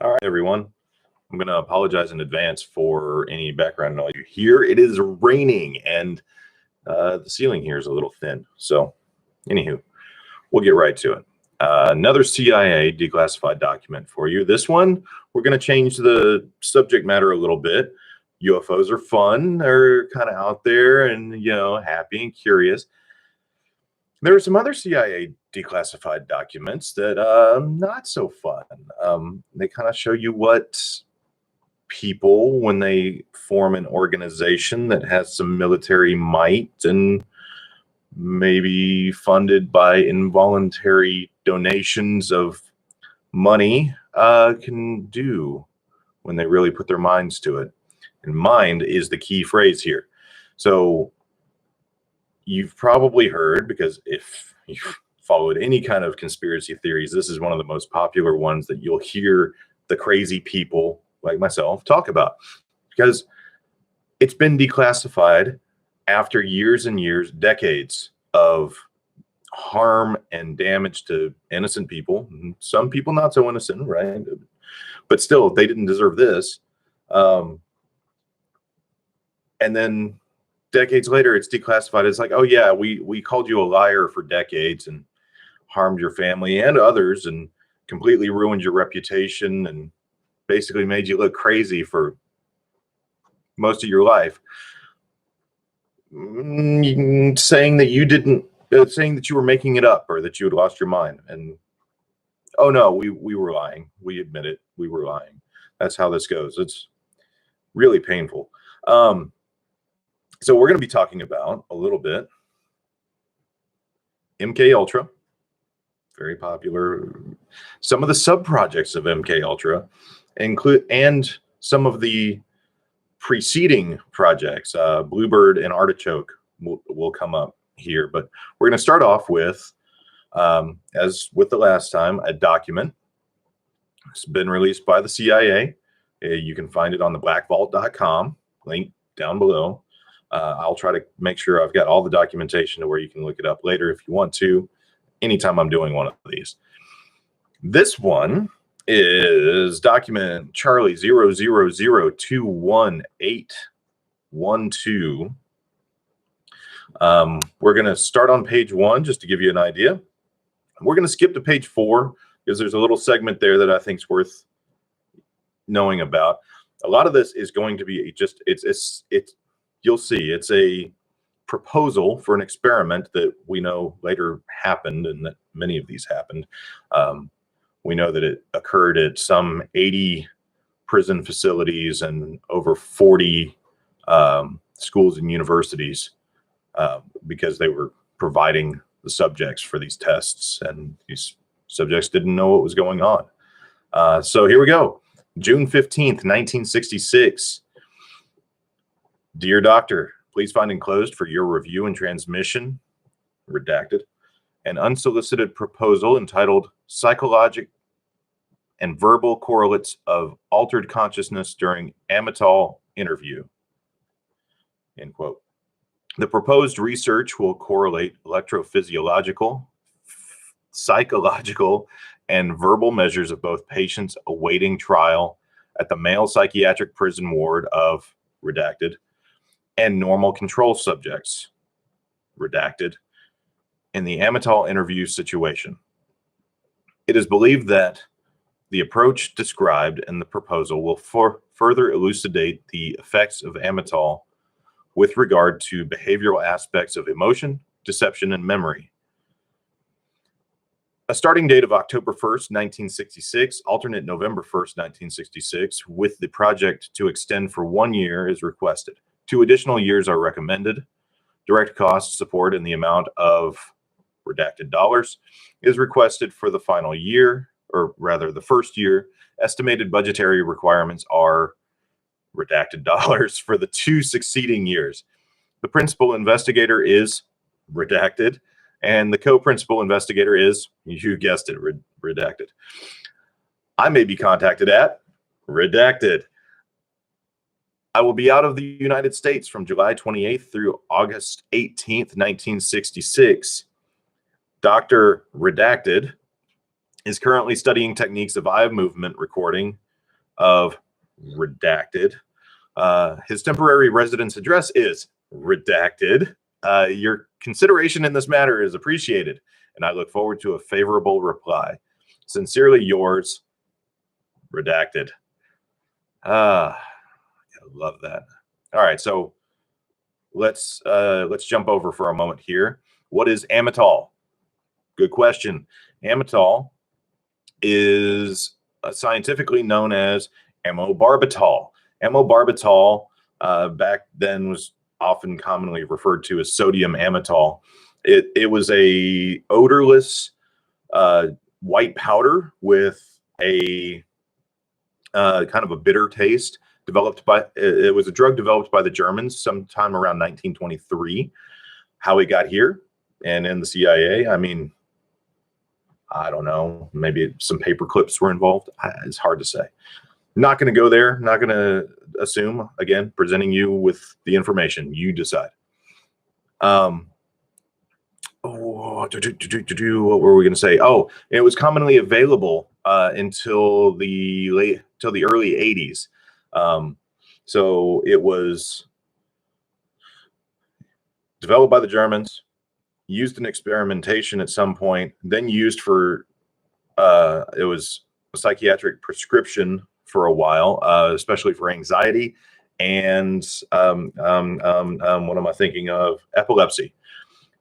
All right, everyone. I'm going to apologize in advance for any background noise you hear. It is raining, and the ceiling here is a little thin. So, anywho, we'll get right to it. Another CIA declassified document for you. This one, we're going to change the subject matter a little bit. UFOs are fun. They're kind of out there and, happy and curious. There are some other CIA declassified documents that not so fun. They kind of show you what people, when they form an organization that has some military might and maybe funded by involuntary donations of money, can do when they really put their minds to it. And mind is the key phrase here. So you've probably heard, because if you've followed any kind of conspiracy theories, this is one of the most popular ones that you'll hear the crazy people like myself talk about, because it's been declassified after years and years, decades of harm and damage to innocent people. Some people not so innocent, right? But still, they didn't deserve this. And then decades later, it's declassified. It's like, oh yeah, we called you a liar for decades and harmed your family and others and completely ruined your reputation and basically made you look crazy for most of your life. Saying that you didn't, saying that you were making it up or that you had lost your mind. And oh no, we were lying. We admit it. We were lying. That's how this goes. It's really painful. So we're going to be talking about a little bit MKUltra, very popular. Some of the sub-projects of MKUltra include, and some of the preceding projects, BLUEBIRD and ARTICHOKE will come up here. But we're going to start off with, as with the last time, a document. It's been released by the CIA. You can find it on the blackvault.com, link down below. I'll try to make sure I've got all the documentation to where you can look it up later if you want to, anytime I'm doing one of these. This one is document Charlie 00021812. We're going to start on page 1 just to give you an idea. We're going to skip to page 4 because there's a little segment there that I think is worth knowing about. A lot of this is going to be just, it's you'll see, it's a proposal for an experiment that we know later happened, and that many of these happened. We know that it occurred at some 80 prison facilities and over 40 schools and universities, because they were providing the subjects for these tests, and these subjects didn't know what was going on. So here we go. June 15th, 1966. Dear Doctor, please find enclosed for your review and transmission, redacted, an unsolicited proposal entitled Psychologic and Verbal Correlates of Altered Consciousness During Amytal Interview, end quote. The proposed research will correlate electrophysiological, psychological, and verbal measures of both patients awaiting trial at the male psychiatric prison ward of, redacted, and normal control subjects, redacted, in the Amytal interview situation. It is believed that the approach described in the proposal will further elucidate the effects of Amytal with regard to behavioral aspects of emotion, deception, and memory. A starting date of October 1st, 1966, alternate November 1st, 1966, with the project to extend for 1 year is requested. 2 additional years are recommended. Direct cost support in the amount of, redacted, dollars is requested for the final year, or rather the first year. Estimated budgetary requirements are, redacted, dollars for the 2 succeeding years. The principal investigator is, redacted, and the co-principal investigator is, you guessed it, redacted. I may be contacted at, redacted. I will be out of the United States from July 28th through August 18th, 1966. Dr. Redacted is currently studying techniques of eye movement recording of redacted. His temporary residence address is redacted. Your consideration in this matter is appreciated, and I look forward to a favorable reply. Sincerely yours, redacted. I love that. All right, so let's jump over for a moment here. What is amytal? Good question. Amytal is scientifically known as amobarbital. Amobarbital back then was often commonly referred to as sodium amytal. It was a odorless white powder with a kind of a bitter taste. It was a drug developed by the Germans sometime around 1923. How it got here and in the CIA, I mean, I don't know. Maybe some paper clips were involved. It's hard to say. Not going to go there. Not going to assume. Again, presenting you with the information. You decide. What were we going to say? Oh, it was commonly available until the early 80s. So it was developed by the Germans, used in experimentation at some point, then used for it was a psychiatric prescription for a while, especially for anxiety and what am I thinking of? Epilepsy.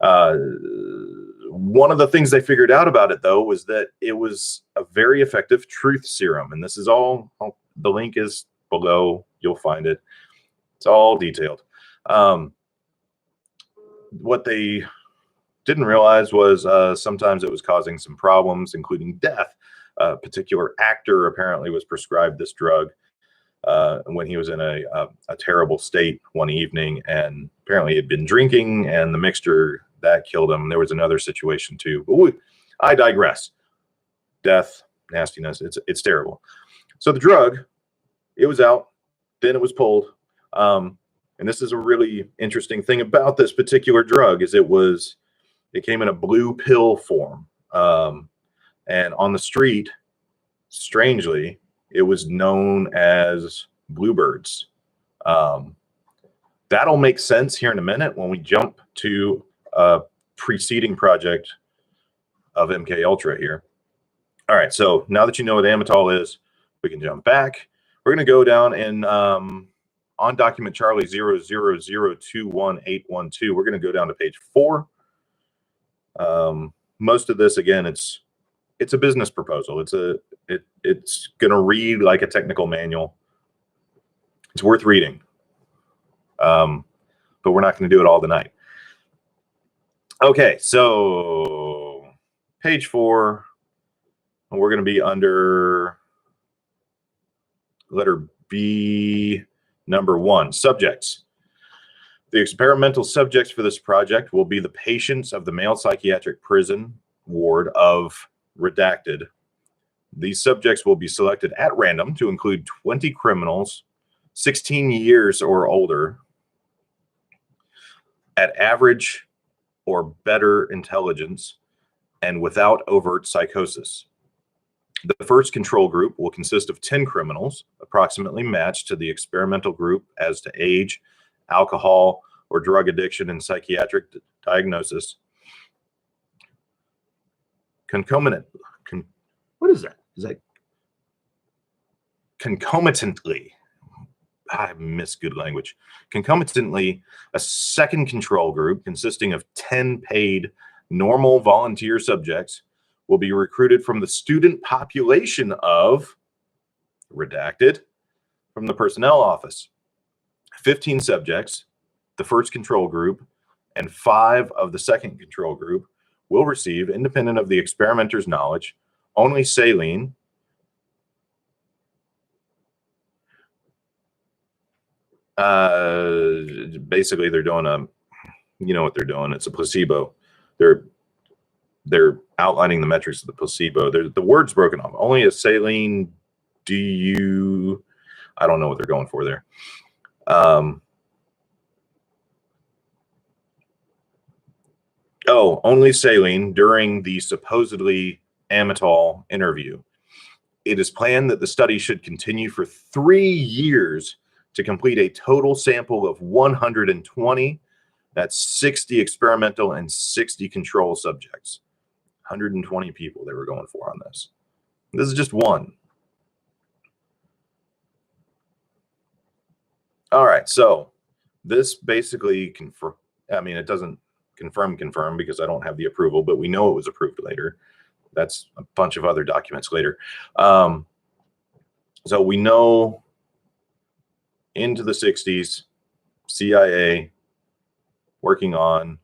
One of the things they figured out about it, though, was that it was a very effective truth serum, and this is all. The link is below. You'll find it. It's all detailed. What they didn't realize was sometimes it was causing some problems, including death. A particular actor apparently was prescribed this drug when he was in a terrible state one evening, and apparently had been drinking, and the mixture that killed him. There was another situation too. But I digress. Death, nastiness. It's terrible. So the drug, it was out, then it was pulled. And this is a really interesting thing about this particular drug is it came in a blue pill form. And on the street, strangely, it was known as bluebirds. That'll make sense here in a minute when we jump to a preceding project of MKULTRA here. All right, so now that you know what amytal is, we can jump back. We're going to go down and on document Charlie 00021812, we're going to go down to page 4. Most of this, again, it's a business proposal. It's going to read like a technical manual. It's worth reading, but we're not going to do it all tonight. Okay, so page 4, and we're going to be under letter B, number 1, subjects. The experimental subjects for this project will be the patients of the male psychiatric prison ward of redacted. These subjects will be selected at random to include 20 criminals, 16 years or older, at average or better intelligence, and without overt psychosis. The first control group will consist of 10 criminals, approximately matched to the experimental group as to age, alcohol, or drug addiction and psychiatric diagnosis. What is that? Is that concomitantly? I miss good language. Concomitantly, a second control group consisting of 10 paid normal volunteer subjects will be recruited from the student population of redacted from the personnel office. 15 subjects, the first control group, and 5 of the second control group will receive, independent of the experimenter's knowledge, only saline, basically they're doing you know what they're doing, it's a placebo. They're outlining the metrics of the placebo. The word's broken off. Only a saline I don't know what they're going for there. Only saline during the supposedly amytal interview. It is planned that the study should continue for 3 years to complete a total sample of 120. That's 60 experimental and 60 control subjects. 120 people they were going for on this. This is just one. All right, so this basically it doesn't confirm because I don't have the approval, but we know it was approved later. That's a bunch of other documents later. So we know into the 60s, CIA working on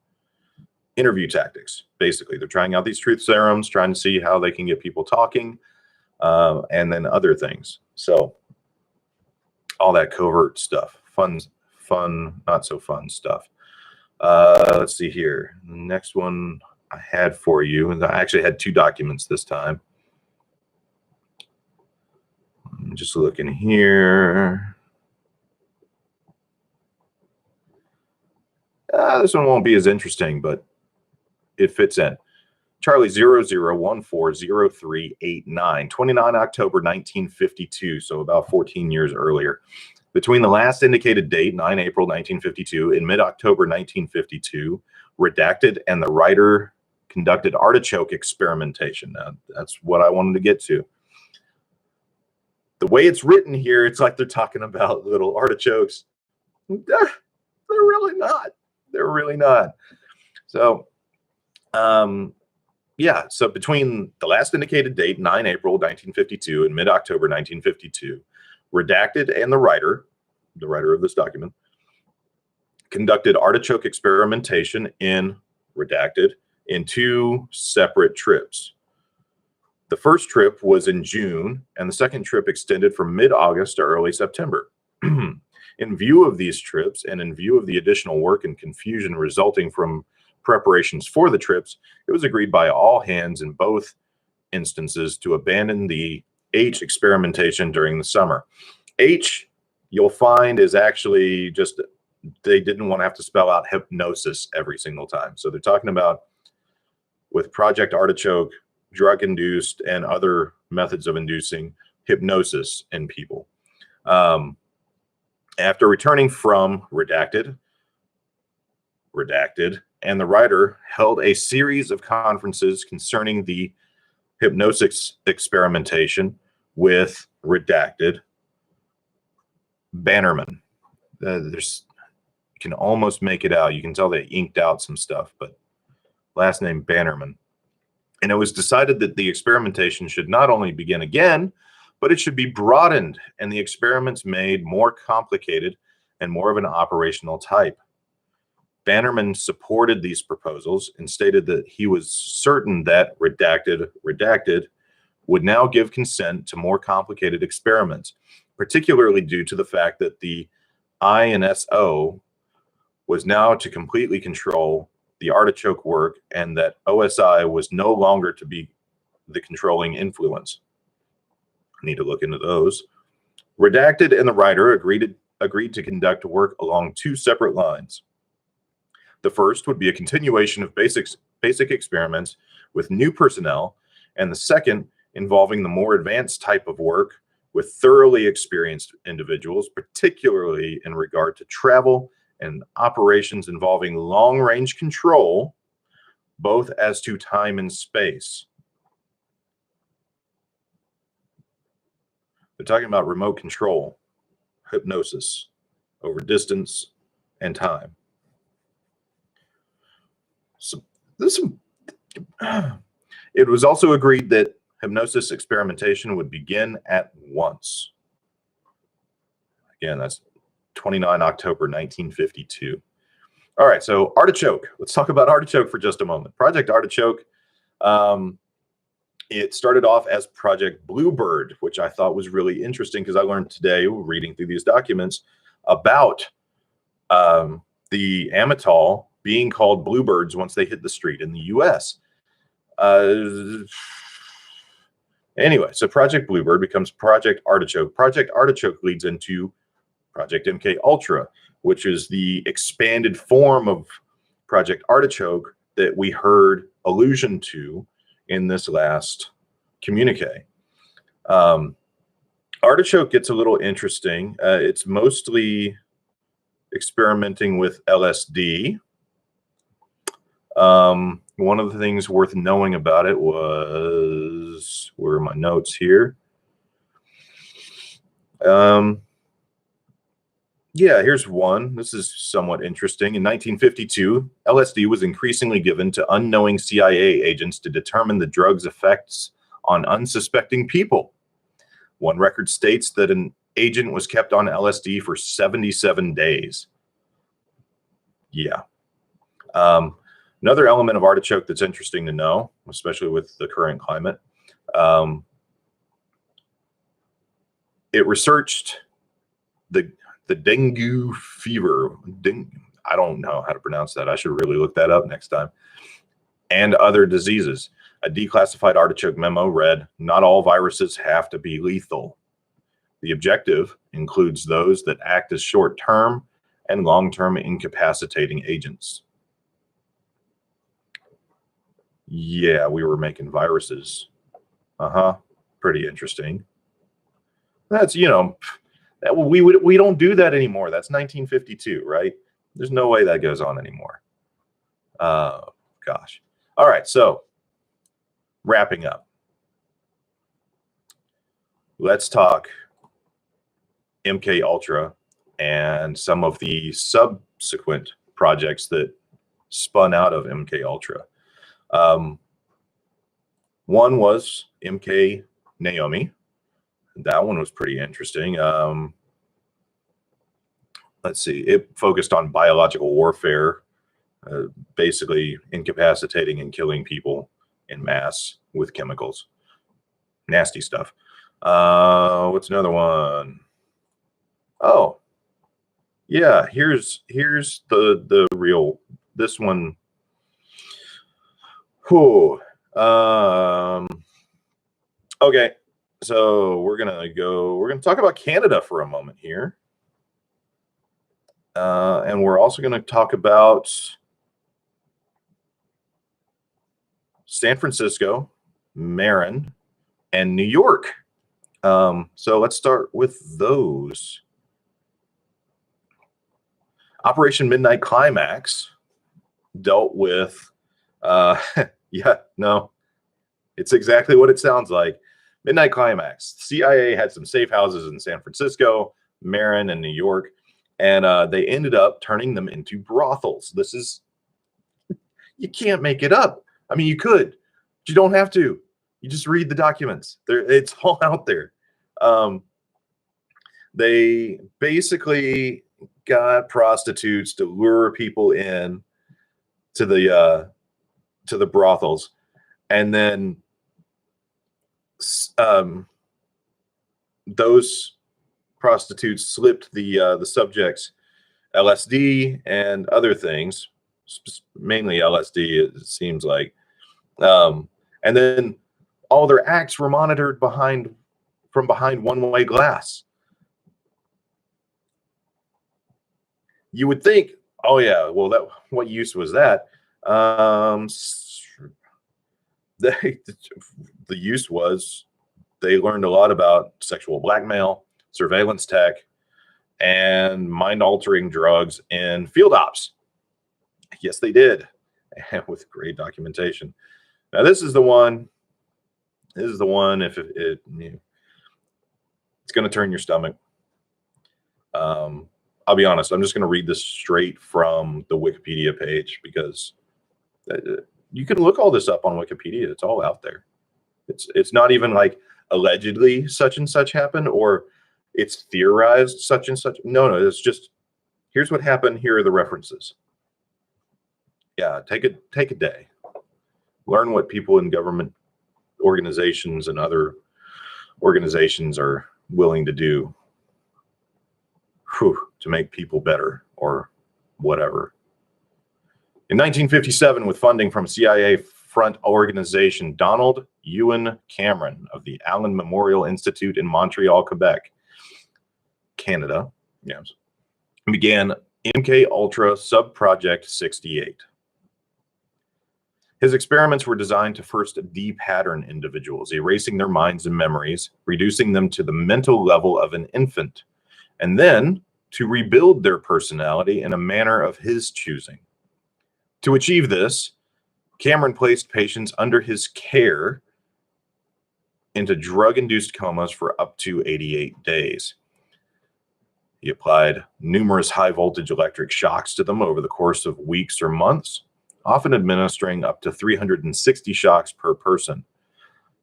interview tactics. Basically, they're trying out these truth serums, trying to see how they can get people talking, and then other things. So all that covert stuff, fun, not so fun stuff. Let's see here. The next one I had for you, and I actually had 2 documents this time. I'm just looking here. This one won't be as interesting, but it fits in. Charlie 00140389, 29 October 1952, so about 14 years earlier. Between the last indicated date, 9 April 1952, and mid-October 1952, redacted and the writer conducted artichoke experimentation. Now, that's what I wanted to get to. The way it's written here, it's like they're talking about little artichokes. They're really not. They're really not. So, yeah, so between the last indicated date, 9 April 1952, and mid-October 1952, redacted and the writer of this document, conducted artichoke experimentation in redacted in 2 separate trips. The first trip was in June, and the second trip extended from mid-August to early September. In view of these trips, and in view of the additional work and confusion resulting from preparations for the trips, it was agreed by all hands in both instances to abandon the H experimentation during the summer. H, you'll find, is actually just, they didn't want to have to spell out hypnosis every single time. So they're talking about, with Project Artichoke, drug-induced and other methods of inducing hypnosis in people. After returning from redacted, and the writer held a series of conferences concerning the hypnosis experimentation with redacted Bannerman. You can almost make it out. You can tell they inked out some stuff, but last name Bannerman. And it was decided that the experimentation should not only begin again, but it should be broadened and the experiments made more complicated and more of an operational type. Bannerman supported these proposals and stated that he was certain that redacted would now give consent to more complicated experiments, particularly due to the fact that the INSO was now to completely control the artichoke work and that OSI was no longer to be the controlling influence. I need to look into those. Redacted and the writer agreed to conduct work along 2 separate lines. The first would be a continuation of basic experiments with new personnel, and the second involving the more advanced type of work with thoroughly experienced individuals, particularly in regard to travel and operations involving long-range control, both as to time and space. They're talking about remote control, hypnosis over distance and time. So it was also agreed that hypnosis experimentation would begin at once. Again, that's 29 October 1952. All right, so Artichoke. Let's talk about Artichoke for just a moment. Project Artichoke, it started off as Project BLUEBIRD, which I thought was really interesting because I learned today, reading through these documents, about the Amitol being called bluebirds once they hit the street in the US. Anyway, so Project BLUEBIRD becomes Project Artichoke. Project Artichoke leads into Project MKULTRA, which is the expanded form of Project Artichoke that we heard allusion to in this last communique. Artichoke gets a little interesting. It's mostly experimenting with LSD. One of the things worth knowing about it was, where are my notes here? Yeah, here's one. This is somewhat interesting. In 1952, LSD was increasingly given to unknowing CIA agents to determine the drug's effects on unsuspecting people. One record states that an agent was kept on LSD for 77 days. Yeah. Another element of Artichoke that's interesting to know, especially with the current climate, it researched the dengue fever. I don't know how to pronounce that. I should really look that up next time. And other diseases. A declassified Artichoke memo read, "Not all viruses have to be lethal. The objective includes those that act as short-term and long-term incapacitating agents." Yeah, we were making viruses. Pretty interesting. That's, you know, we don't do that anymore. That's 1952, right? There's no way that goes on anymore. Gosh. All right, so wrapping up. Let's talk MKUltra and some of the subsequent projects that spun out of MKUltra. One was MKNAOMI. That one was pretty interesting. Let's see. It focused on biological warfare, basically incapacitating and killing people in mass with chemicals. Nasty stuff. What's another one? Oh, yeah. Here's the real. This one. Whew. Okay. So we're gonna talk about Canada for a moment here. And we're also going to talk about San Francisco, Marin, and New York. So let's start with those. Operation Midnight Climax dealt with, yeah, no, it's exactly what it sounds like. Midnight Climax. CIA had some safe houses in San Francisco, Marin, and New York, and they ended up turning them into brothels. This is, you can't make it up. I mean, you could, but you don't have to. You just read the documents. It's all out there. They basically got prostitutes to lure people in to the brothels, and then those prostitutes slipped the subjects LSD and other things, mainly LSD, it seems like, and then all their acts were monitored from behind one-way glass. You would think, oh yeah, well, what use was that? The use was they learned a lot about sexual blackmail, surveillance tech, and mind-altering drugs in field ops. Yes, they did, and with great documentation. Now, this is the one. This is the one. If it's going to turn your stomach. I'll be honest. I'm just going to read this straight from the Wikipedia page because you can look all this up on Wikipedia. It's all out there. It's not even like allegedly such and such happened or it's theorized such and such. No, it's just here's what happened. Here are the references. Yeah, take a day. Learn what people in government organizations and other organizations are willing to do to make people better or whatever. In 1957, with funding from CIA front organization Donald Ewan Cameron of the Allen Memorial Institute in Montreal, Quebec, Canada, yes, began MKUltra Subproject 68. His experiments were designed to first de-pattern individuals, erasing their minds and memories, reducing them to the mental level of an infant, and then to rebuild their personality in a manner of his choosing. To achieve this, Cameron placed patients under his care into drug-induced comas for up to 88 days. He applied numerous high-voltage electric shocks to them over the course of weeks or months, often administering up to 360 shocks per person.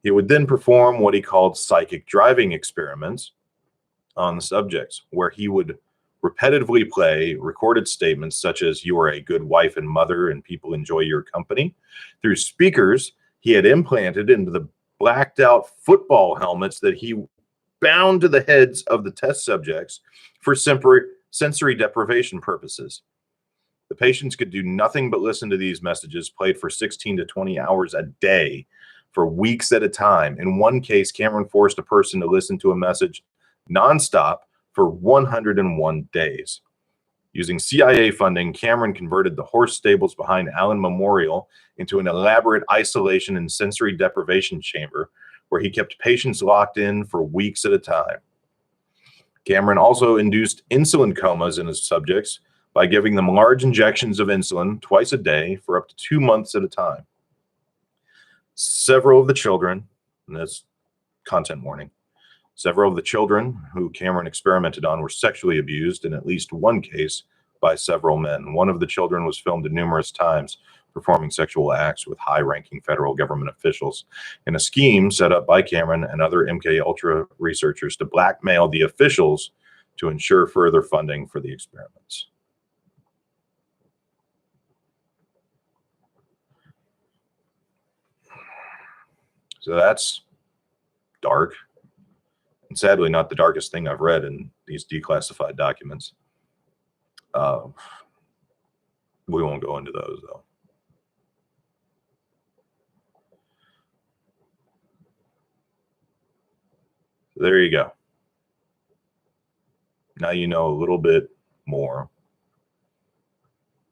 He would then perform what he called psychic driving experiments on the subjects, where he would repetitively play recorded statements such as, "You are a good wife and mother and people enjoy your company," through speakers he had implanted into the blacked out football helmets that he bound to the heads of the test subjects for sensory deprivation purposes. The patients could do nothing but listen to these messages played for 16 to 20 hours a day for weeks at a time. In one case, Cameron forced a person to listen to a message nonstop for 101 days. Using CIA funding, Cameron converted the horse stables behind Allen Memorial into an elaborate isolation and sensory deprivation chamber where he kept patients locked in for weeks at a time. Cameron also induced insulin comas in his subjects by giving them large injections of insulin twice a day for up to 2 months at a time. Several of the children, and that's content warning, several of the children who Cameron experimented on were sexually abused in at least one case by several men. One of the children was filmed numerous times performing sexual acts with high-ranking federal government officials in a scheme set up by Cameron and other MKUltra researchers to blackmail the officials to ensure further funding for the experiments. So that's dark, and sadly not the darkest thing I've read in these declassified documents. We won't go into those, though. There you go. Now you know a little bit more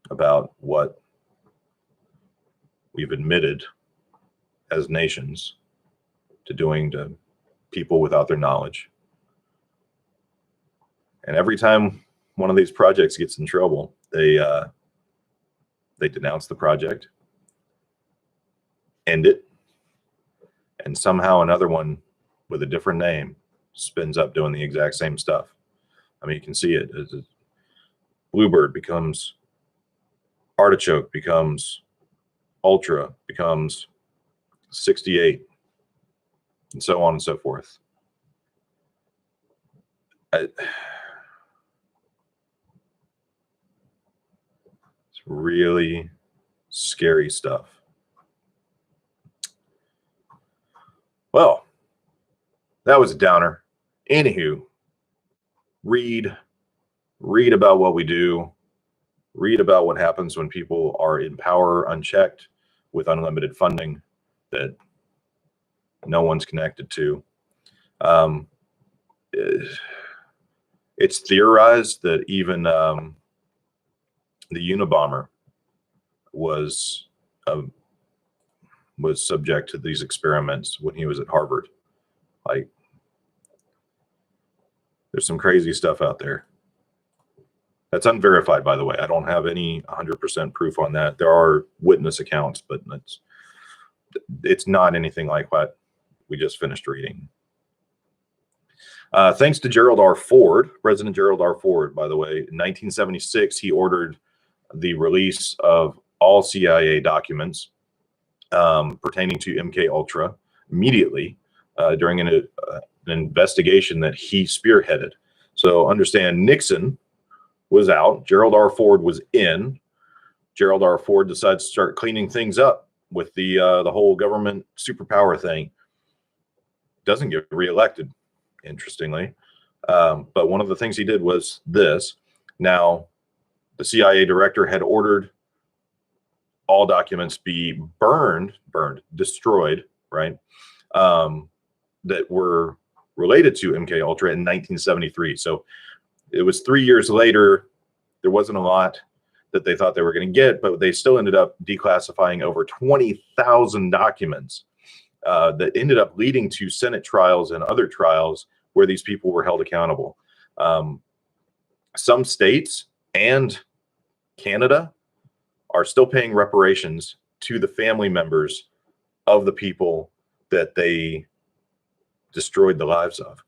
about what we've admitted as nations to doing to people without their knowledge. And every time one of these projects gets in trouble, they denounce the project, end it, and somehow another one with a different name spins up doing the exact same stuff. I mean, you can see it. Bluebird becomes Artichoke, becomes Ultra, becomes 68, and so on and so forth. It's really scary stuff. Well, that was a downer. Anywho, read about what we do. Read about what happens when people are in power unchecked with unlimited funding that no one's connected to. It's theorized that even the Unabomber was subject to these experiments when he was at Harvard. Like, there's some crazy stuff out there. That's unverified, by the way. I don't have any 100% proof on that. There are witness accounts, but it's not anything like what we just finished reading. Thanks to Gerald R. Ford, President Gerald R. Ford, by the way, in 1976, he ordered the release of all CIA documents pertaining to MKUltra immediately during an investigation that he spearheaded. So understand, Nixon was out, Gerald R. Ford was in. Gerald R. Ford decides to start cleaning things up with the whole government superpower thing. Doesn't get reelected, interestingly. But one of the things he did was this. Now, the CIA director had ordered all documents be destroyed, right? That were related to MKUltra in 1973. So it was 3 years later. There wasn't a lot that they thought they were going to get, but they still ended up declassifying over 20,000 documents that ended up leading to Senate trials and other trials where these people were held accountable. Some states and Canada are still paying reparations to the family members of the people that they destroyed the lives of.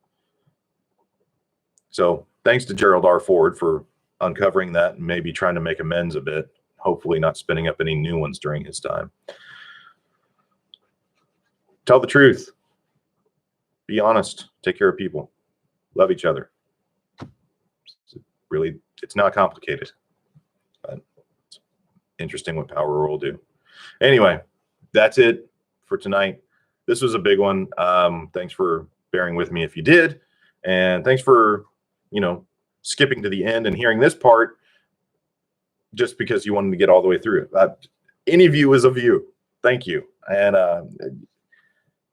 So thanks to Gerald R. Ford for uncovering that and maybe trying to make amends a bit, hopefully not spinning up any new ones during his time. Tell the truth. Be honest. Take care of people. Love each other. Really, it's not complicated. But it's interesting what power will do. Anyway, that's it for tonight. This was a big one. Thanks for bearing with me if you did. And thanks for, skipping to the end and hearing this part just because you wanted to get all the way through it. Any view is a view. Thank you. And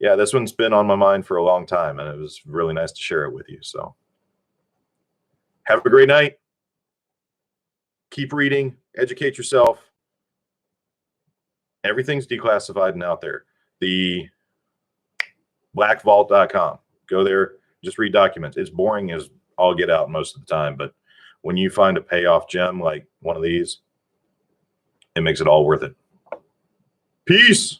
yeah, this one's been on my mind for a long time, and it was really nice to share it with you. So have a great night. Keep reading. Educate yourself. Everything's declassified and out there. The blackvault.com. Go there. Just read documents. It's boring as all get out most of the time, but when you find a payoff gem like one of these, it makes it all worth it. Peace.